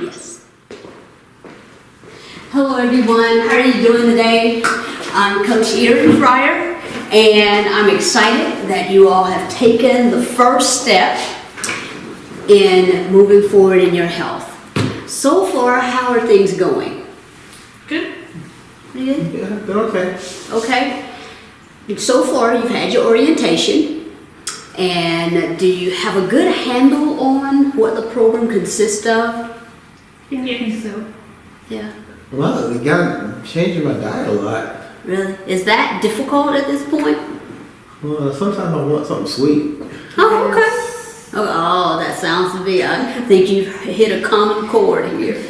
Yes. Hello everyone, how are you doing today? I'm Coach Erin Fryer, and I'm excited that you all have taken the first step in moving forward in your health. So far, how are things going? Good. Pretty good? Yeah, they're okay. Okay. So far, you've had your orientation, and do you have a good handle on what the program consists of? Yeah, I think so. Yeah. Well, they got changing my diet a lot. Really? Is that difficult at this point? Well, sometimes I want something sweet. Oh, okay. Oh, that sounds to me. I think you've hit a common chord here.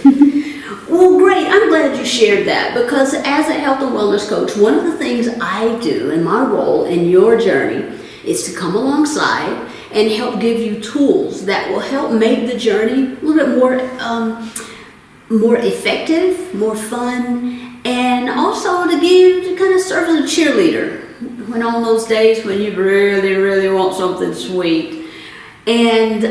Well, great. I'm glad you shared that, because as a health and wellness coach, one of the things I do in my role in your journey is to come alongside and help give you tools that will help make the journey a little bit more effective, more fun, and also to kind of serve as a cheerleader when on those days when you really, really want something sweet. And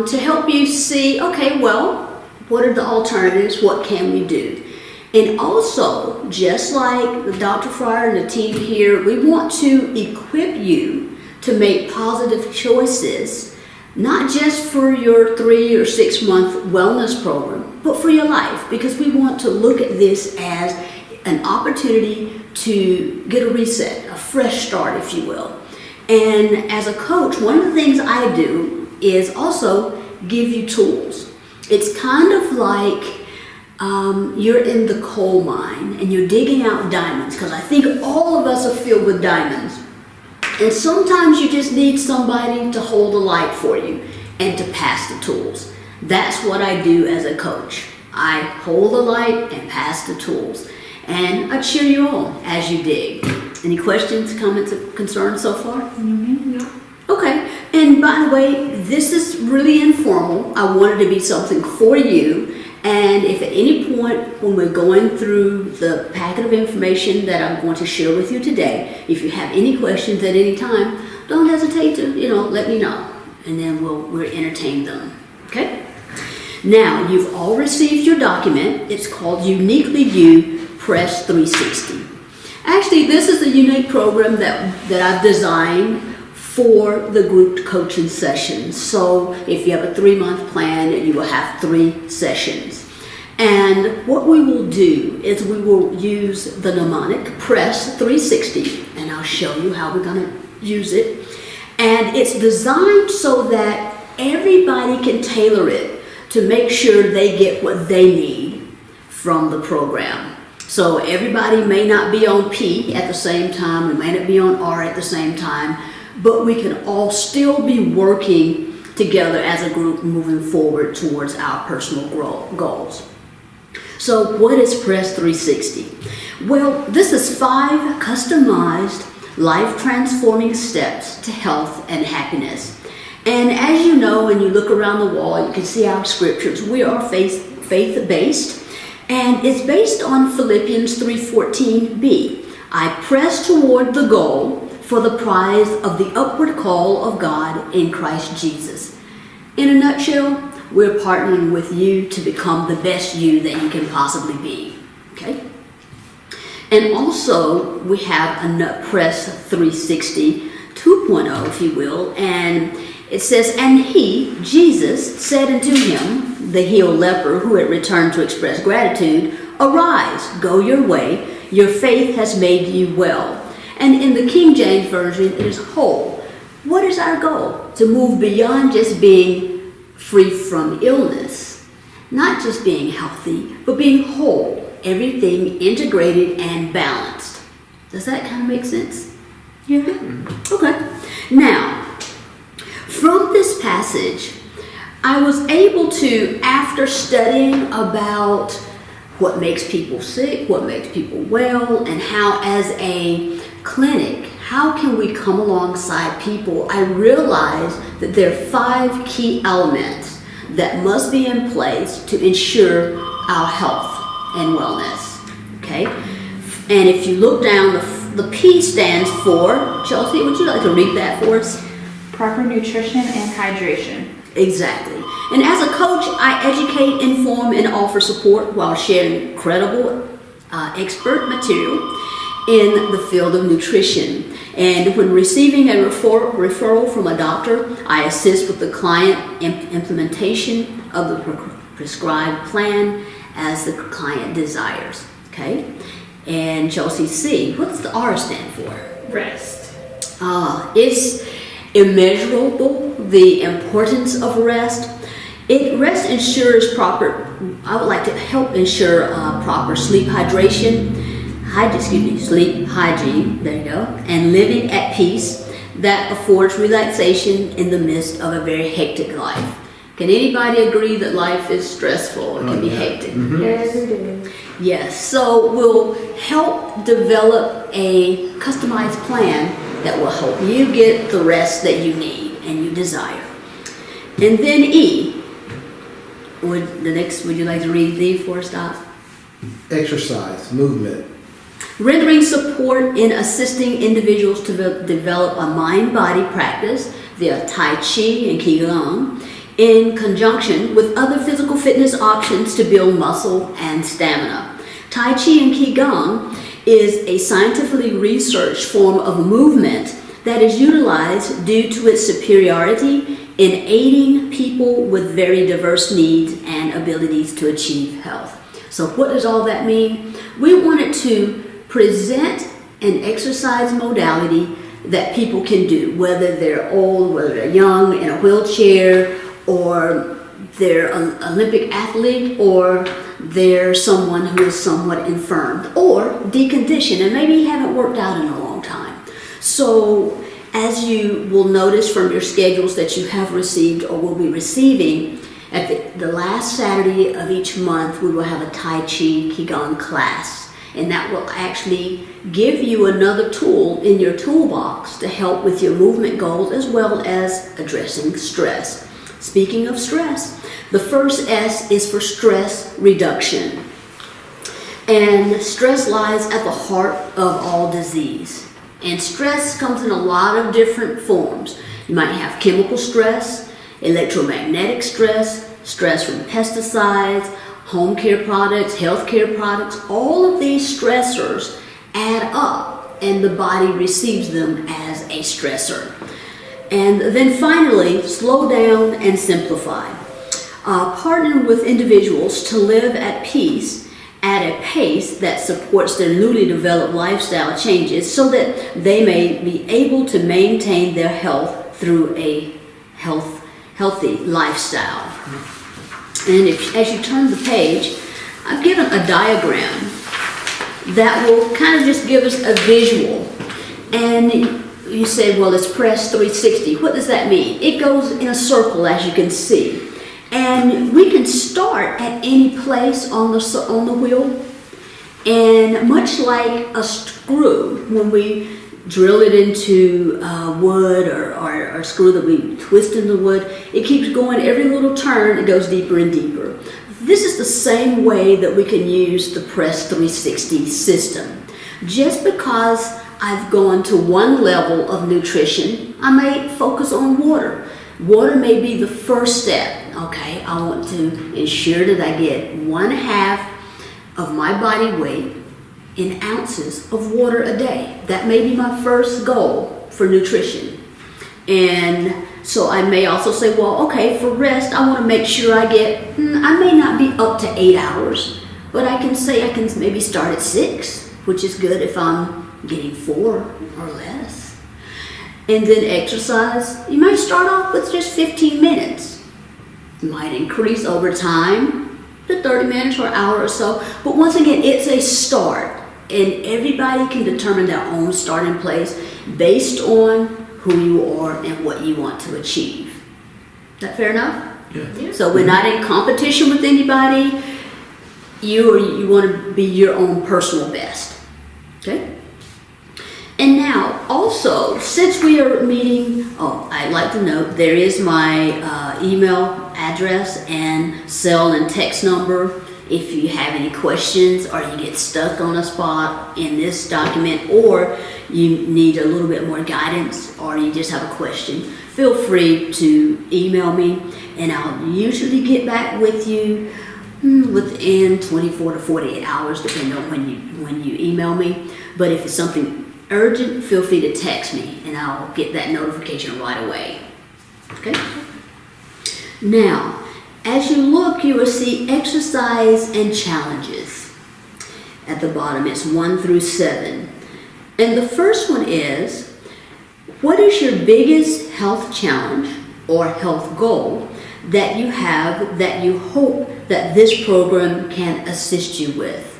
to help you see, okay, well, what are the alternatives? What can we do? And also, just like Dr. Fryer and the team here, we want to equip you to make positive choices, not just for your 3 or 6 month wellness program, but for your life, because we want to look at this as an opportunity to get a reset, a fresh start, if you will. And as a coach, one of the things I do is also give you tools. It's kind of like you're in the coal mine and you're digging out diamonds, because I think all of us are filled with diamonds. And sometimes you just need somebody to hold the light for you and to pass the tools. That's what I do as a coach. I hold the light and pass the tools. And I cheer you on as you dig. Any questions, comments, or concerns so far? No. Okay, and by the way, this is really informal. I wanted to be something for you, and if at any point when we're going through the packet of information that I'm going to share with you today, if you have any questions at any time, don't hesitate to, let me know, and then we'll entertain them, okay? Now, you've all received your document. It's called Uniquely You Press 360. Actually, this is a unique program that I've designed for the group coaching sessions. So if you have a 3-month plan, you will have 3 sessions. And what we will do is we will use the mnemonic Press 360, and I'll show you how we're going to use it. And it's designed so that everybody can tailor it to make sure they get what they need from the program. So everybody may not be on P at the same time, we may not be on R at the same time, but we can all still be working together as a group moving forward towards our personal goals. So what is Press 360? Well, this is 5 customized, life-transforming steps to health and happiness. And as you know, when you look around the wall, you can see our scriptures. We are faith-based, and it's based on Philippians 3:14b. I press toward the goal for the prize of the upward call of God in Christ Jesus. In a nutshell, we're partnering with you to become the best you that you can possibly be, okay? And also, we have a Press 360 2.0, if you will, and it says, and he, Jesus, said unto him, the healed leper who had returned to express gratitude, arise, go your way, your faith has made you well. And in the King James Version, it is whole. What is our goal? To move beyond just being free from illness, not just being healthy, but being whole, everything integrated and balanced. Does that kind of make sense? Yeah. Okay. Now, from this passage, I was able to, after studying about what makes people sick, what makes people well, and how as a clinic, how can we come alongside people, I realized that there are 5 key elements that must be in place to ensure our health and wellness, okay? And if you look down, the P stands for, Chelsea, would you like to read that for us? Proper nutrition and hydration. Exactly. And as a coach, I educate, inform, and offer support while sharing credible expert material in the field of nutrition. And when receiving a referral from a doctor, I assist with the client implementation of the prescribed plan as the client desires. Okay? And Chelsea C, what does the R stand for? Rest. It's immeasurable, the importance of rest. Rest ensures I would like to help ensure proper sleep sleep hygiene, there you go, and living at peace that affords relaxation in the midst of a very hectic life. Can anybody agree that life is stressful and can be hectic? Yes, we do. Yes, so we'll help develop a customized plan that will help you get the rest that you need and you desire. And then E, would you like to read the for stop? Exercise, movement. Rendering support in assisting individuals to develop a mind-body practice via Tai Chi and Qigong in conjunction with other physical fitness options to build muscle and stamina. Tai Chi and Qigong is a scientifically researched form of movement that is utilized due to its superiority in aiding people with very diverse needs and abilities to achieve health. So what does all that mean? We wanted to present an exercise modality that people can do, whether they're old, whether they're young, in a wheelchair, or they're an Olympic athlete, or they're someone who is somewhat infirmed, or deconditioned and maybe haven't worked out in a long time. So as you will notice from your schedules that you have received or will be receiving, at the last Saturday of each month, we will have a Tai Chi Qigong class. And that will actually give you another tool in your toolbox to help with your movement goals as well as addressing stress. Speaking of stress, the first S is for stress reduction. And stress lies at the heart of all disease. And stress comes in a lot of different forms. You might have chemical stress, electromagnetic stress, stress from pesticides, home care products, healthcare products. All of these stressors add up and the body receives them as a stressor. And then finally, slow down and simplify. Partner with individuals to live at peace at a pace that supports their newly developed lifestyle changes so that they may be able to maintain their health through a healthy lifestyle. And as you turn the page, I've given a diagram that will kind of just give us a visual. And you say, well, it's press 360. What does that mean? It goes in a circle, as you can see. And we can start at any place on the wheel. And much like a screw, when we drill it into wood or a screw that we twist in the wood, it keeps going. Every little turn, it goes deeper and deeper. This is the same way that we can use the Press 360 system. Just because I've gone to one level of nutrition, I may focus on water. Water may be the first step. Okay, I want to ensure that I get 1/2 of my body weight in ounces of water a day. That may be my first goal for nutrition. And so I may also say, well, okay, for rest, I want to make sure I may not be up to 8 hours, but I can say I can maybe start at 6, which is good if I'm getting 4 or less. And then exercise, you might start off with just 15 minutes. You might increase over time to 30 minutes or an hour or so. But once again, it's a start. And everybody can determine their own starting place based on who you are and what you want to achieve. Is that fair enough? Yeah. So we're not in competition with anybody. You want to be your own personal best. Okay? And now, also, since we are meeting, I'd like to note there is my email address and cell and text number. If you have any questions or you get stuck on a spot in this document or you need a little bit more guidance or you just have a question, feel free to email me, and I'll usually get back with you within 24 to 48 hours, depending on when you email me. But if it's something urgent, feel free to text me, and I'll get that notification right away. Okay? Now, as you look, you will see exercise and challenges. At the bottom, it's 1 through 7. And the first one is, what is your biggest health challenge or health goal that you have that you hope that this program can assist you with?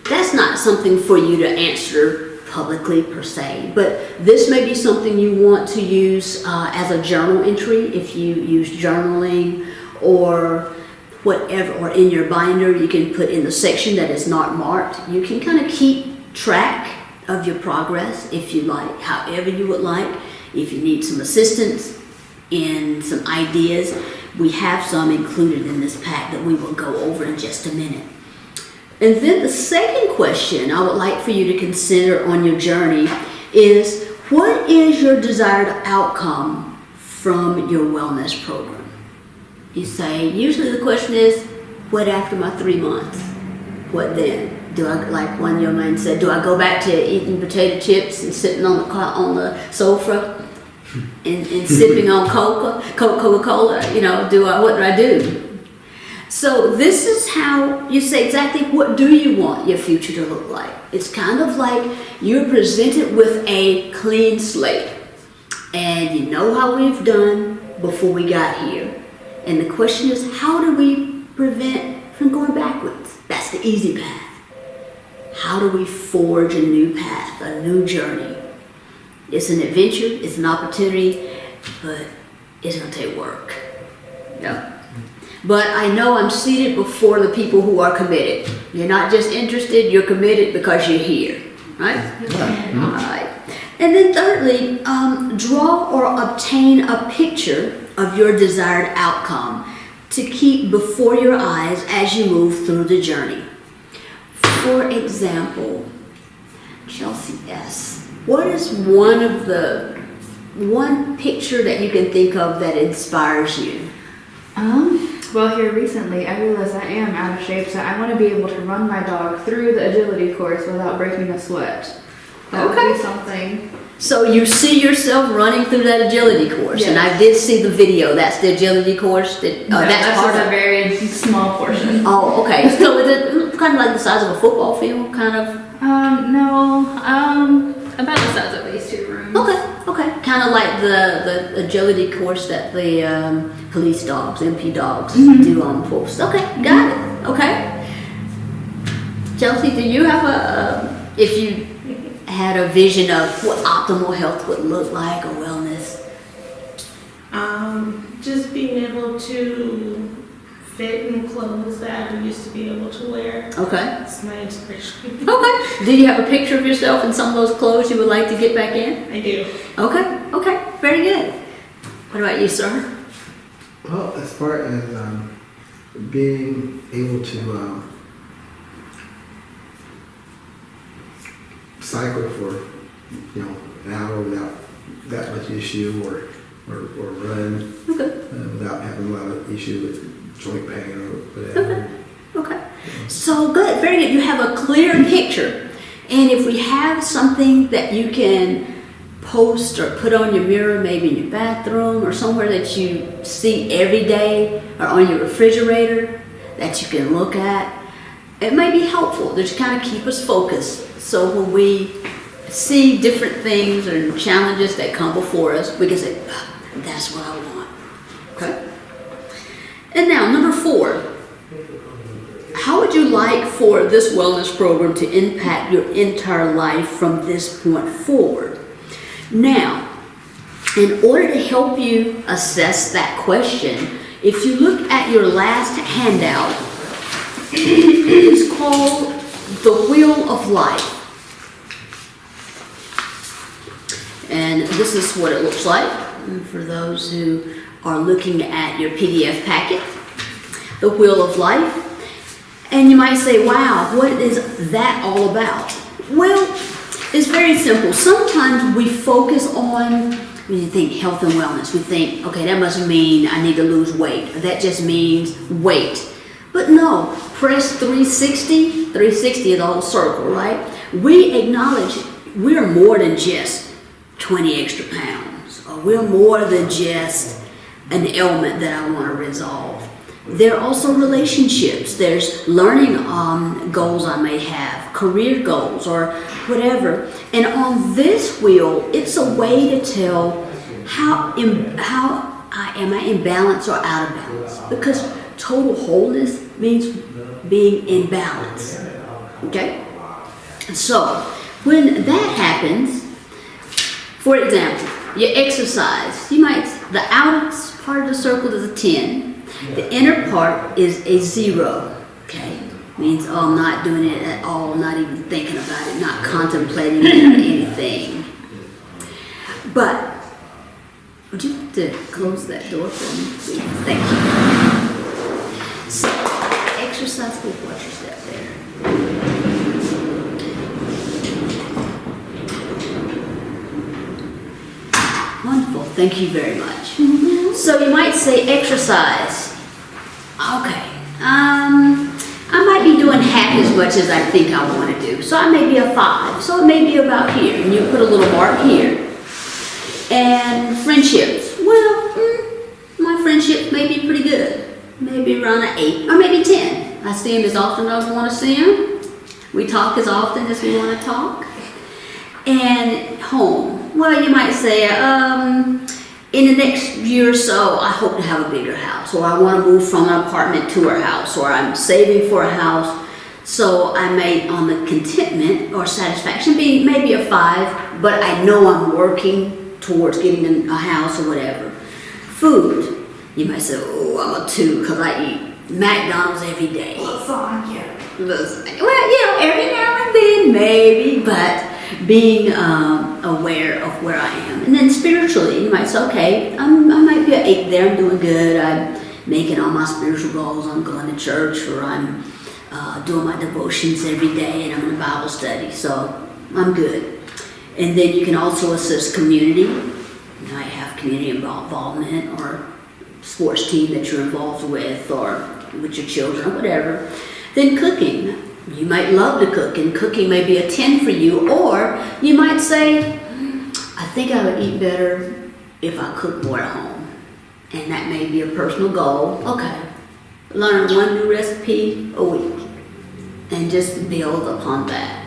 That's not something for you to answer publicly per se, but this may be something you want to use as a journal entry if you use journaling or whatever, or in your binder you can put in the section that is not marked. You can kind of keep track of your progress if you like, however you would like. If you need some assistance in some ideas, we have some included in this pack that we will go over in just a minute. And then the second question I would like for you to consider on your journey is, what is your desired outcome from your wellness program? You say, usually the question is, what after my 3 months? What then? Do I, like one young man said, do I go back to eating potato chips and sitting on the sofa and sipping on Coca-Cola? You know, what do I do? So this is how you say exactly, what do you want your future to look like? It's kind of like you're presented with a clean slate, and you know how we've done before we got here. And the question is, how do we prevent from going backwards? That's the easy path. How do we forge a new path, a new journey? It's an adventure, it's an opportunity, but it's going to take work. Yeah. But I know I'm seated before the people who are committed. You're not just interested, you're committed because you're here, right? All right. And then thirdly, draw or obtain a picture of your desired outcome to keep before your eyes as you move through the journey. For example, Chelsea S., what is one picture that you can think of that inspires you? Well, here recently, I realized I am out of shape, so I want to be able to run my dog through the agility course without breaking a sweat. That would be something. So you see yourself running through that agility course, Yes. and I did see the video. That's the agility course. That's part just of a very small portion. Oh, okay. So is it kind of like the size of a football field, kind of? No, about the size of these 2 rooms. Okay. Kind of like the agility course that the police dogs, MP dogs, do on posts. Okay, got it. Okay. Chelsea, do you have if you had a vision of what optimal health would look like, or wellness? Just being able to fit in clothes that I used to be able to wear. Okay. That's my inspiration. Okay. Do you have a picture of yourself in some of those clothes you would like to get back in? I do. Okay. Very good. What about you, sir? Well, as far as being able to cycle for, an hour without that much issue, or run Okay. without having a lot of issue with joint pain or whatever. Okay. So good, very good. You have a clear picture. And if we have something that you can post or put on your mirror, maybe in your bathroom or somewhere that you see every day, or on your refrigerator that you can look at, it may be helpful to kind of keep us focused. So when we see different things and challenges that come before us, we can say, that's what I want. Okay? And now, number 4. How would you like for this wellness program to impact your entire life from this point forward? Now, in order to help you assess that question, if you look at your last handout, it's called The Wheel of Life. And this is what it looks like for those who are looking at your PDF packet. The Wheel of Life. And you might say, wow, what is that all about? Well, it's very simple. Sometimes we focus on when you think health and wellness, we think, okay, that must mean I need to lose weight. Or that just means weight. But no, press 360. 360 is the whole circle, right? We acknowledge we're more than just 20 extra pounds. Or we're more than just an ailment that I want to resolve. There are also relationships. There's learning goals I may have, career goals or whatever. And on this wheel, it's a way to tell how am I in balance or out of balance. Because total wholeness means being in balance. Okay? So when that happens, for example, you exercise. The outer part of the circle is a 10. The inner part is a 0, okay? Means, oh, I'm not doing it at all, not even thinking about it, not contemplating anything. But, would you like to close that door for me, please? Thank you. So, exercise, watch your step there. Wonderful, thank you very much. So you might say exercise. Okay, I might be doing half as much as I think I want to do. So I may be a 5, so it may be about here. And you put a little mark here. And friendships, well, my friendships may be pretty good. Maybe around an 8 or maybe 10. I see them as often as I want to see them. We talk as often as we want to talk. And home, well, you might say, in the next year or so, I hope to have a bigger house, or I want to move from an apartment to a house, or I'm saving for a house. So I may, on the contentment or satisfaction, be maybe a 5, but I know I'm working towards getting a house or whatever. Food, you might say, oh, I'm a 2 because I eat McDonald's every day. Lasagna. Well, every now and then, maybe, but being aware of where I am. And then spiritually, you might say, okay, I might be an 8 there, I'm doing good, I'm making all my spiritual goals, I'm going to church, or I'm doing my devotions every day, and I'm in a Bible study, so I'm good. And then you can also assist community. You might have community involvement, or sports team that you're involved with, or with your children, or whatever. Then cooking. You might love to cook, and cooking may be a 10 for you, or you might say, I think I would eat better if I cook more at home. And that may be a personal goal. Okay, learn one new recipe a week, and just build upon that.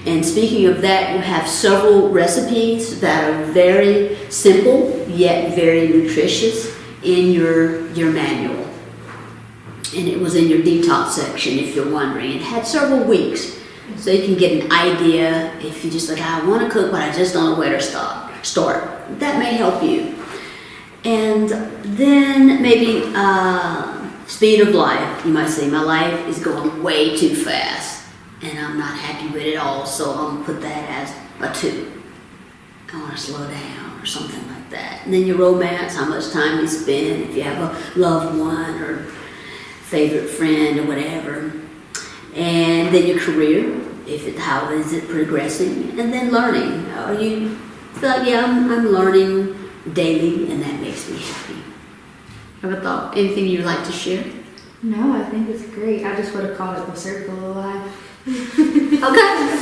And speaking of that, you have several recipes that are very simple, yet very nutritious in your manual. And it was in your detox section, if you're wondering. It had several weeks, so you can get an idea if you just like, I want to cook, but I just don't know where to start. That may help you. And then maybe speed of life. You might say, my life is going way too fast, and I'm not happy with it all, so I'm going to put that as a 2. I want to slow down, or something like that. And then your romance, how much time you spend, if you have a loved one, or favorite friend or whatever. And then your career, how is it progressing? And then learning. Are you feel like, yeah, I'm learning daily, and that makes me happy. Have a thought? Anything you'd like to share? No, I think it's great. I just would have called it the circle of life. Okay.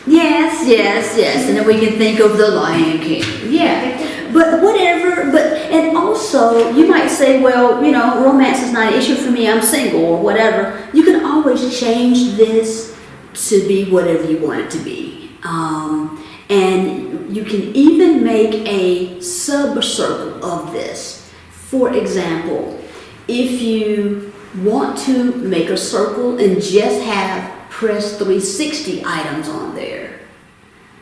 Yes. And then we can think of the Lion King. Yeah. But whatever, and also you might say, well, romance is not an issue for me, I'm single or whatever. You can always change this to be whatever you want it to be. And you can even make a sub-circle of this. For example, if you want to make a circle and just have press 360 items on there.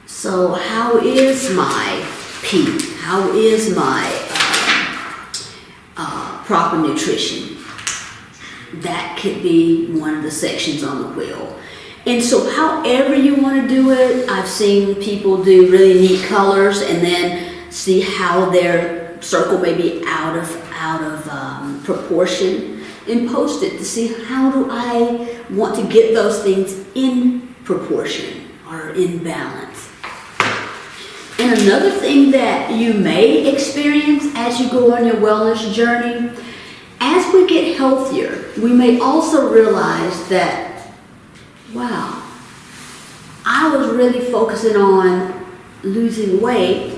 So how is my peak? How is my proper nutrition? That could be one of the sections on the wheel. And so however you want to do it, I've seen people do really neat colors and then see how their circle may be out of proportion, and post it to see how do I want to get those things in proportion or in balance. And another thing that you may experience as you go on your wellness journey, as we get healthier, we may also realize that, wow, I was really focusing on losing weight,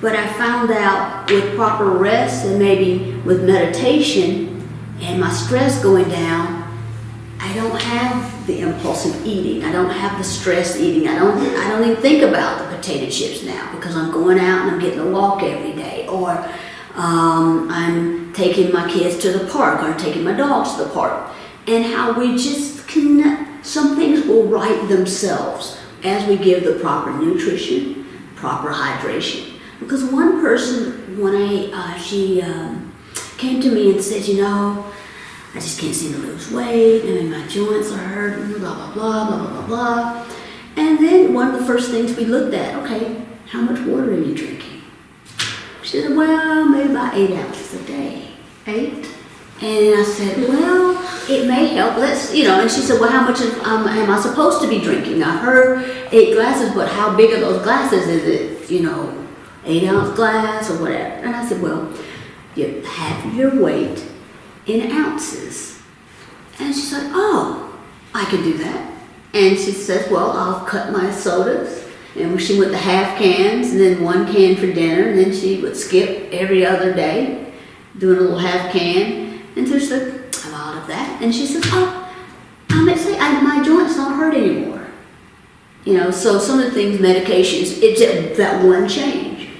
but I found out with proper rest and maybe with meditation and my stress going down, I don't have the impulsive eating. I don't have the stress eating. I don't even think about the potato chips now because I'm going out and I'm getting a walk every day, or I'm taking my kids to the park or taking my dogs to the park. And how we just can, some things will right themselves as we give the proper nutrition, proper hydration. Because one person, when she came to me and said, you know, I just can't seem to lose weight, I mean, my joints are hurting, blah, blah, blah, blah, blah, blah, blah. And then one of the first things we looked at, okay, how much water are you drinking? She said, well, maybe about 8 ounces a day. 8? And I said, well, it may help. Let's, you know, and she said, well, how much am I supposed to be drinking? I heard 8 glasses, but how big are those glasses? Is it, you know, 8-ounce glass or whatever? And I said, well, you have your weight in ounces. And she's like, oh, I can do that. And she says, well, I'll cut my sodas. And she went to half cans and then 1 can for dinner. And then she would skip every other day, doing a little half can. And so she said, I'm out of that. And she says, oh, my joints don't hurt anymore. You know, so some of the things, medications, it's just that one change.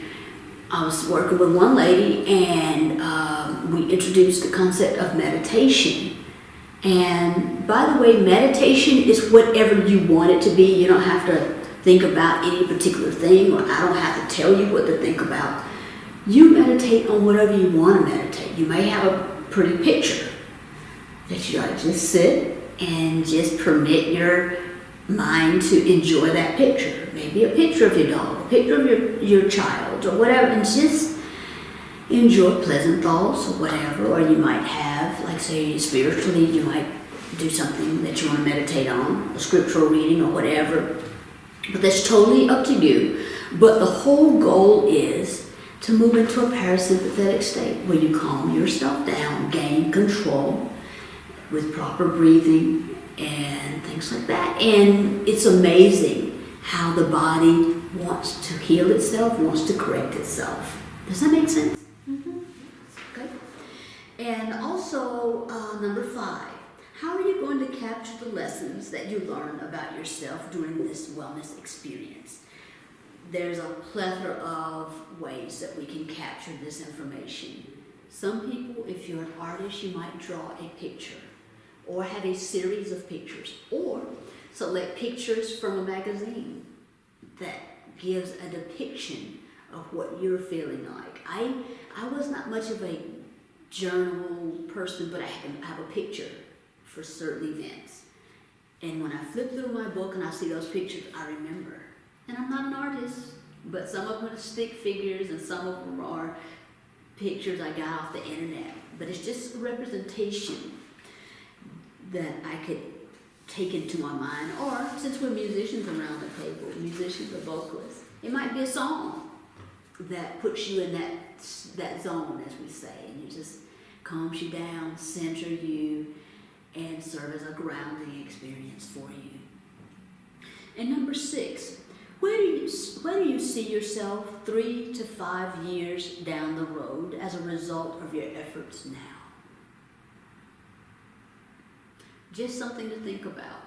I was working with one lady and we introduced the concept of meditation. And by the way, meditation is whatever you want it to be. You don't have to think about any particular thing, or I don't have to tell you what to think about. You meditate on whatever you want to meditate. You may have a pretty picture that you ought to just sit and just permit your mind to enjoy that picture. Maybe a picture of your dog, a picture of your child, or whatever, and just enjoy pleasant thoughts or whatever. Or you might have, like say spiritually, you might do something that you want to meditate on, a scriptural reading or whatever. But that's totally up to you. But the whole goal is to move into a parasympathetic state where you calm yourself down, gain control with proper breathing and things like that. And it's amazing how the body wants to heal itself, wants to correct itself. Does that make sense? Mm-hmm. Okay. And also, number 5, how are you going to capture the lessons that you learn about yourself during this wellness experience? There's a plethora of ways that we can capture this information. Some people, if you're an artist, you might draw a picture or have a series of pictures, or select pictures from a magazine that gives a depiction of what you're feeling like. I was not much of a journal person, but I have a picture for certain events. And when I flip through my book and I see those pictures, I remember. And I'm not an artist, but some of them are stick figures and some of them are pictures I got off the internet. But it's just a representation that I could take into my mind. Or, since we're musicians around the table, musicians or vocalists, it might be a song that puts you in that zone, as we say, and you just calms you down, center you, and serve as a grounding experience for you. And number 6, where do you see yourself 3 to 5 years down the road as a result of your efforts now? Just something to think about.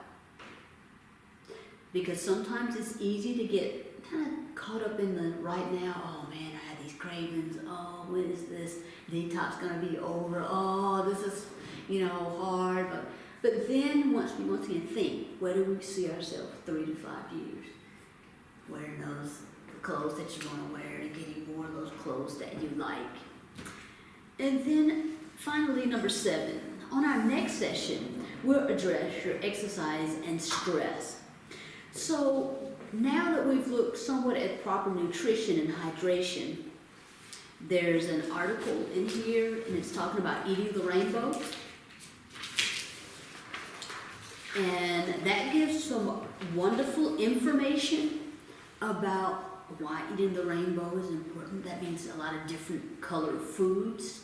Because sometimes it's easy to get kind of caught up in the right now. Oh man, I had these cravings. Oh, when is this detox going to be over? Oh, this is, hard. But then once again think, where do we see ourselves 3 to 5 years? Wearing those clothes that you want to wear and getting more of those clothes that you like. And then finally, number 7, on our next session, we'll address your exercise and stress. So now that we've looked somewhat at proper nutrition and hydration, there's an article in here and it's talking about eating the rainbow. And that gives some wonderful information about why eating the rainbow is important. That means a lot of different colored foods.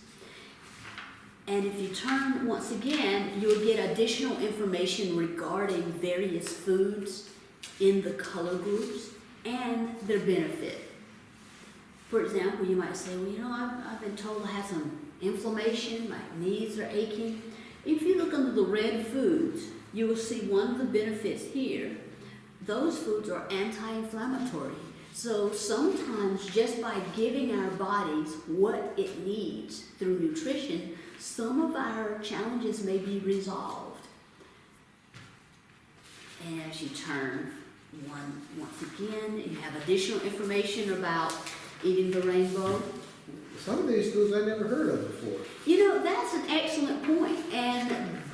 And if you turn, once again, you'll get additional information regarding various foods in the color groups and their benefit. For example, you might say, well, you know, I've been told I have some inflammation, my knees are aching. If you look under the red foods, you will see one of the benefits here. Those foods are anti-inflammatory. So sometimes just by giving our bodies what it needs through nutrition, some of our challenges may be resolved. And as you turn once again, you have additional information about eating the rainbow. Some of these foods I never heard of before. You know, that's an excellent point, and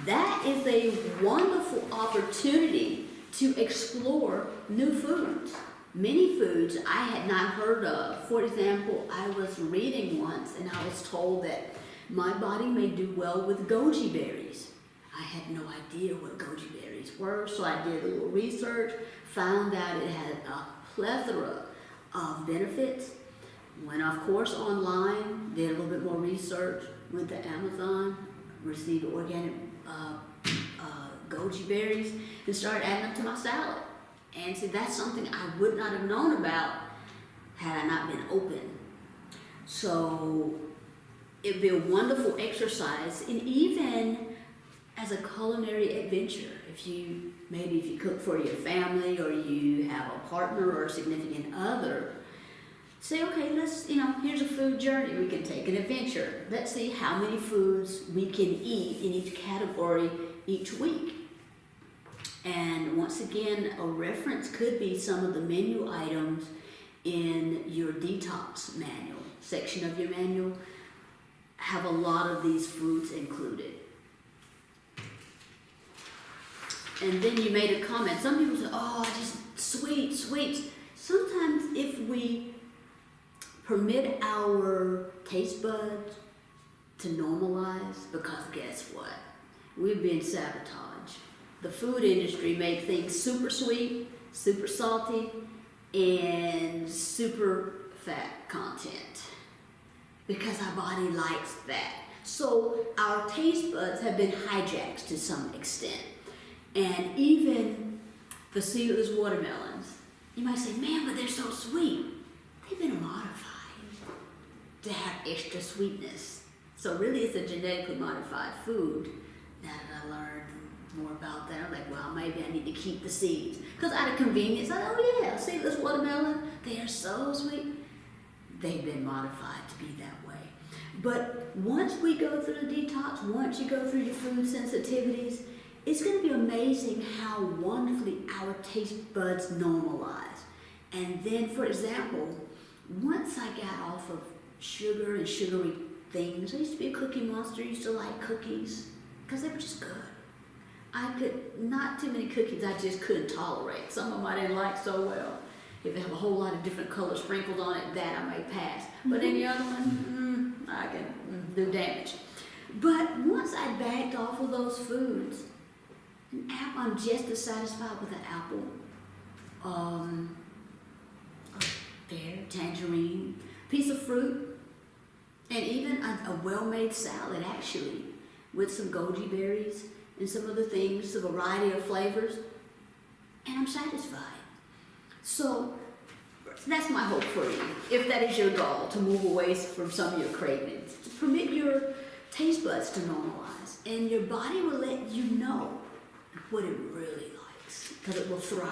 that is a wonderful opportunity to explore new foods. Many foods I had not heard of. For example, I was reading once and I was told that my body may do well with goji berries. I had no idea what goji berries were, so I did a little research, found out it had a plethora of benefits. Went, of course, online, did a little bit more research, went to Amazon, received organic goji berries, and started adding them to my salad. And see, that's something I would not have known about had I not been open. So it'd be a wonderful exercise, and even as a culinary adventure, if you cook for your family or you have a partner or a significant other, say, okay, here's a food journey. We can take an adventure. Let's see how many foods we can eat in each category each week. And once again, a reference could be some of the menu items in your detox manual, section of your manual, have a lot of these foods included. And then you made a comment. Some people say, oh, just sweets. Sometimes if we permit our taste buds to normalize, because guess what? We've been sabotaged. The food industry makes things super sweet, super salty, and super fat content because our body likes that. So our taste buds have been hijacked to some extent. And even the seedless watermelons, you might say, man, but they're so sweet. They've been modified to have extra sweetness. So really it's a genetically modified food. Now that I learned more about that, I'm like, well, maybe I need to keep the seeds. Because out of convenience, seedless watermelon, they are so sweet. They've been modified to be that way. But once we go through the detox, once you go through your food sensitivities, it's going to be amazing how wonderfully our taste buds normalize. And then, for example, once I got off of sugar and sugary things, I used to be a cookie monster, I used to like cookies, because they were just good. Not too many cookies I just couldn't tolerate. Some of them I didn't like so well. If they have a whole lot of different colors sprinkled on it, that I may pass. But any other one, I can do damage. But once I backed off of those foods, an apple, I'm just as satisfied with an apple. A pear, tangerine, piece of fruit, and even a well-made salad, actually, with some goji berries and some other things, a variety of flavors, and I'm satisfied. So that's my hope for you, if that is your goal, to move away from some of your cravings, to permit your taste buds to normalize, and your body will let you know what it really likes, because it will thrive.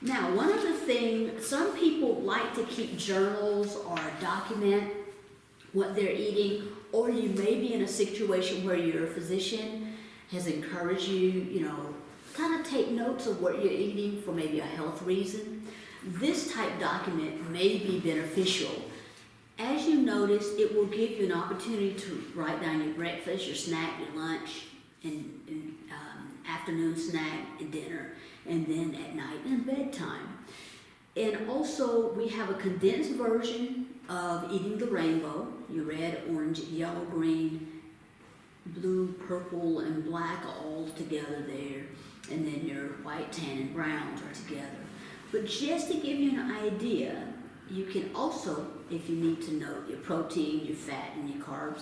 Now, one other thing, some people like to keep journals or document what they're eating, or you may be in a situation where your physician has encouraged you, kind of take notes of what you're eating for maybe a health reason. This type document may be beneficial. As you notice, it will give you an opportunity to write down your breakfast, your snack, your lunch, and afternoon snack and dinner, and then at night and bedtime. And also, we have a condensed version of eating the rainbow, your red, orange, yellow, green, blue, purple, and black are all together there. And then your white, tan, and browns are together. But just to give you an idea, you can also, if you need to know your protein, your fat, and your carbs,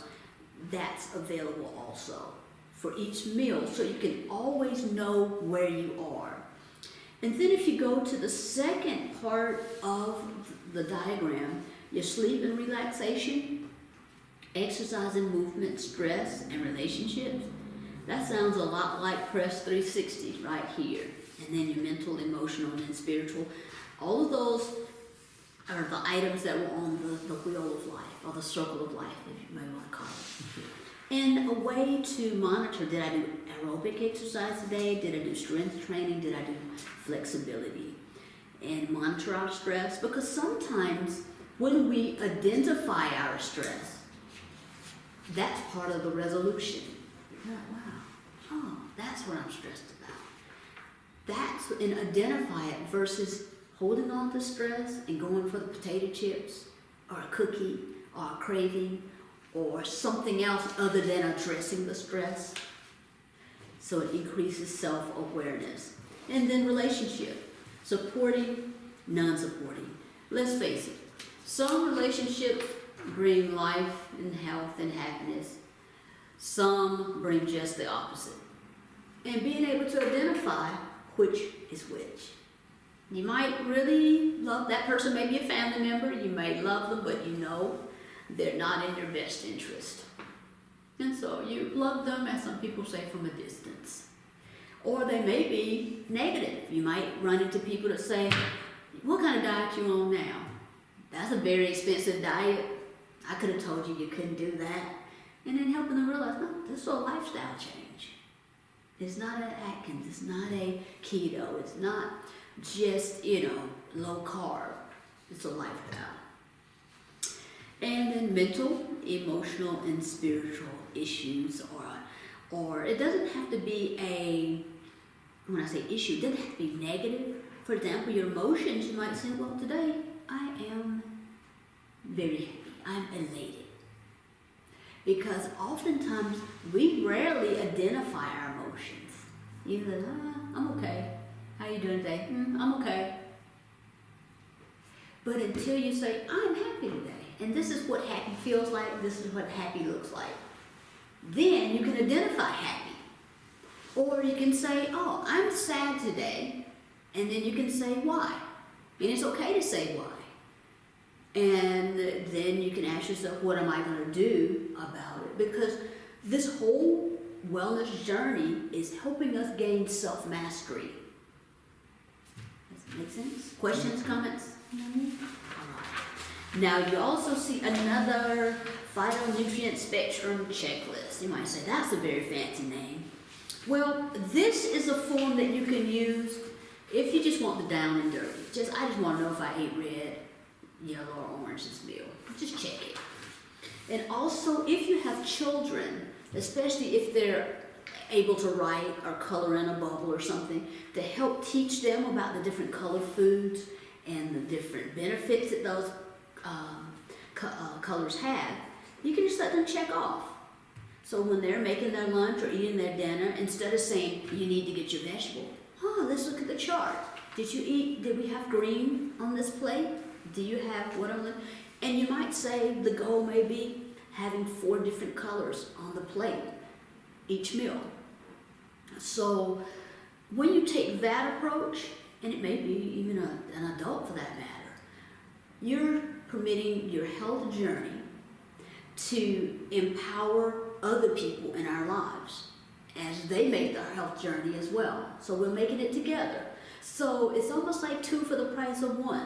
that's available also for each meal, so you can always know where you are. And then if you go to the second part of the diagram, your sleep and relaxation, exercise and movement, stress and relationships, that sounds a lot like Press 360 right here. And then your mental, emotional, and spiritual. All of those are the items that were on the wheel of life, or the circle of life, if you may want to call it. And a way to monitor, did I do aerobic exercise today? Did I do strength training? Did I do flexibility? And monitor our stress, because sometimes when we identify our stress, that's part of the resolution. You're like, wow, oh, that's what I'm stressed about. That's, and identify it versus holding on to stress and going for the potato chips or a cookie or a craving or something else other than addressing the stress. So it increases self-awareness. And then relationship, supporting, non-supporting. Let's face it, some relationships bring life and health and happiness. Some bring just the opposite. And being able to identify which is which. You might really love that person, maybe a family member, you may love them, but you know they're not in your best interest. And so you love them, as some people say, from a distance. Or they may be negative. You might run into people that say, what kind of diet you on now? That's a very expensive diet. I could have told you couldn't do that. And then helping them realize, no, this is a lifestyle change. It's not an Atkins, it's not a keto, it's not just, low carb. It's a lifestyle. And then mental, emotional, and spiritual issues, or it doesn't have to be when I say issue, it doesn't have to be negative. For example, your emotions, you might say, well, today I am very happy, I'm elated. Because oftentimes we rarely identify our emotions. You go, I'm okay. How you doing today? I'm okay. But until you say, I'm happy today, and this is what happy feels like, this is what happy looks like, then you can identify happy. Or you can say, oh, I'm sad today, and then you can say why. And it's okay to say why. And then you can ask yourself, what am I going to do about it? Because this whole wellness journey is helping us gain self-mastery. Does that make sense? Questions, comments? All right. Now you also see another phytonutrient spectrum checklist. You might say, that's a very fancy name. Well, this is a form that you can use if you just want the down and dirty. I just want to know if I ate red, yellow, or orange this meal. Just check it. And also, if you have children, especially if they're able to write or color in a bubble or something, to help teach them about the different color foods and the different benefits that those colors have, you can just let them check off. So when they're making their lunch or eating their dinner, instead of saying, you need to get your vegetable, let's look at the chart. Did we have green on this plate? Do you have what on the, and you might say the goal may be having 4 different colors on the plate each meal. So when you take that approach, and it may be even an adult for that matter, you're permitting your health journey to empower other people in our lives as they make their health journey as well. So we're making it together. So it's almost like 2 for the price of 1.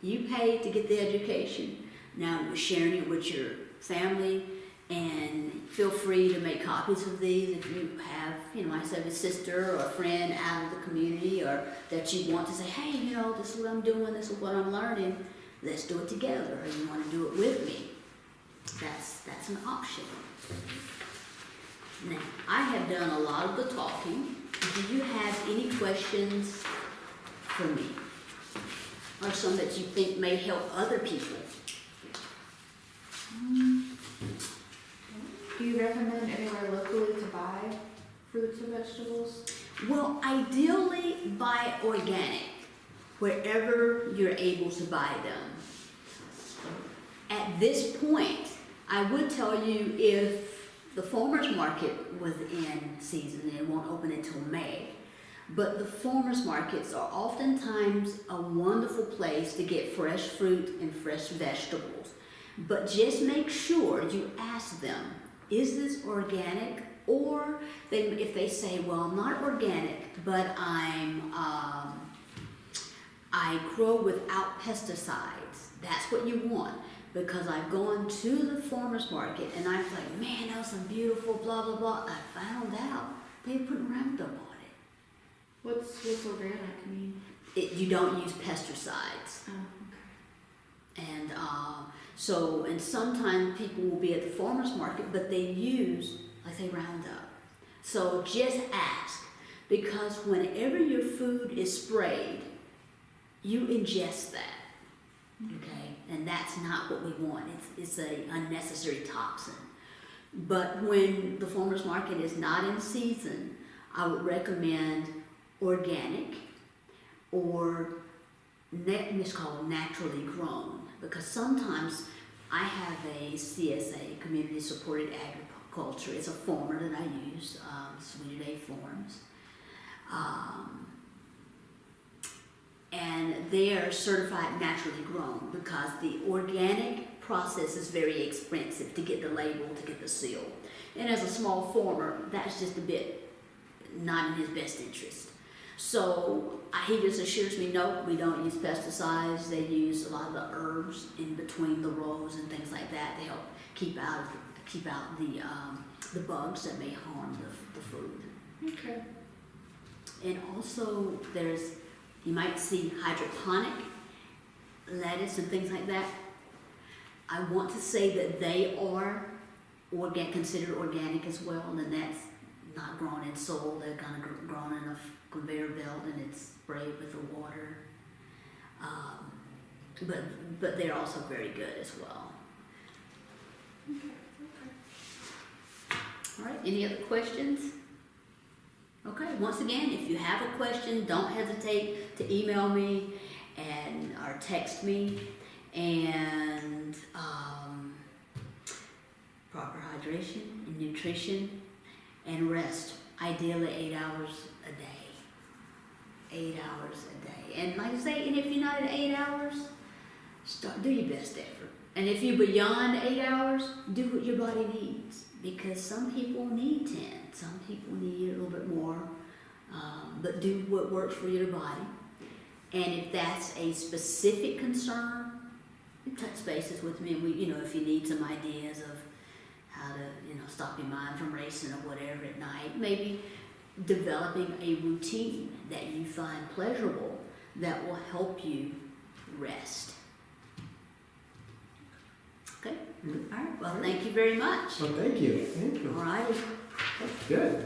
You paid to get the education. Now we're sharing it with your family, and feel free to make copies of these if you have, I said, a sister or a friend out of the community, or that you want to say, hey, this is what I'm doing, this is what I'm learning. Let's do it together, or you want to do it with me. That's an option. Now, I have done a lot of the talking. Do you have any questions for me? Or some that you think may help other people? Do you recommend anywhere locally to buy fruits and vegetables? Well, ideally buy organic. wherever you're able to buy them. At this point, I would tell you if the farmer's market was in season, and it won't open until May, but the farmer's markets are oftentimes a wonderful place to get fresh fruit and fresh vegetables. But just make sure you ask them, is this organic? Or if they say, well, I'm not organic, but I grow without pesticides. That's what you want. Because I've gone to the farmer's market and I was like, man, that was some beautiful blah, blah, blah. I found out they put Roundup on it. What's organic mean? You don't use pesticides. Oh, okay. And and sometimes people will be at the farmer's market, but they use, like say, Roundup. So just ask, because whenever your food is sprayed, you ingest that. Okay, and that's not what we want. It's a unnecessary toxin. But when the farmer's market is not in season, I would recommend organic or it's called naturally grown, because sometimes I have a CSA, community supported agriculture. It's a farmer that I use, Sweetie Farms. And they are certified naturally grown because the organic process is very expensive to get the label, to get the seal. And as a small farmer, that's just a bit not in his best interest. So he just assures me, no, we don't use pesticides. They use a lot of the herbs in between the rows and things like that to help keep out the bugs that may harm the food. Okay. And also you might see hydroponic lettuce and things like that. I want to say that they are considered organic as well, and that's not grown in soil. They're kind of grown in a conveyor belt, and it's sprayed with the water. But they're also very good as well. All right, any other questions? Okay, once again, if you have a question, don't hesitate to email me or text me. And proper hydration and nutrition and rest, ideally 8 hours a day. 8 hours a day. And like I say, and if you're not at 8 hours, do your best effort. And if you're beyond 8 hours, do what your body needs. Because some people need 10, some people need a little bit more, but do what works for your body. And if that's a specific concern, touch bases with me. If you need some ideas of how to, stop your mind from racing or whatever at night, maybe developing a routine that you find pleasurable that will help you rest. Okay? Mm-hmm. All right. Well, thank you very much. Well, thank you. Thank you. All right. That's good.